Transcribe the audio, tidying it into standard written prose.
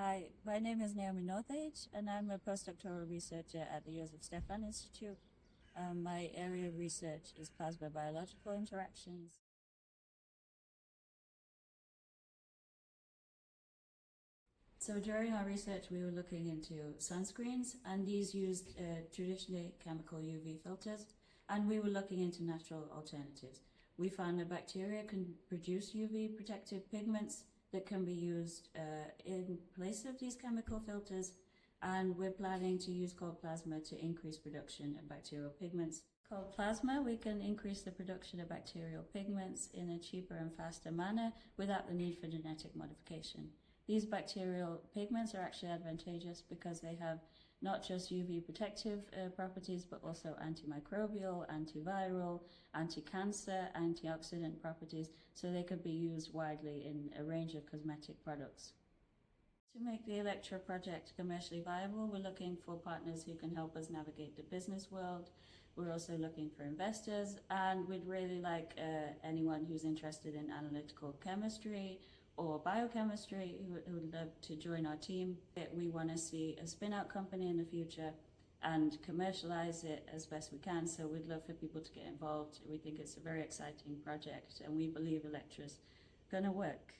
Hi, my name is Naomi Northage, and I'm a postdoctoral researcher at the Josef Stefan Institute. My area of research is plasma biological interactions. So during our research, we were looking into sunscreens, and these used traditionally chemical UV filters, and we were looking into natural alternatives. We found that bacteria can produce UV protective pigments that can be used in place of these chemical filters, and we're planning to use cold plasma to increase production of bacterial pigments. Cold plasma, we can increase the production of bacterial pigments in a cheaper and faster manner without the need for genetic modification. These bacterial pigments are actually advantageous because they have not just UV protective properties, but also antimicrobial, antiviral, anti-cancer, antioxidant properties, so they could be used widely in a range of cosmetic products. To make the Electra project commercially viable, we're looking for partners who can help us navigate the business world. We're also looking for investors, and we'd really like anyone who's interested in analytical chemistry or biochemistry who would love to join our team. We want to see a spin-out company in the future and commercialize it as best we can, so we'd love for people to get involved. We think it's a very exciting project, and we believe Electra's going to work.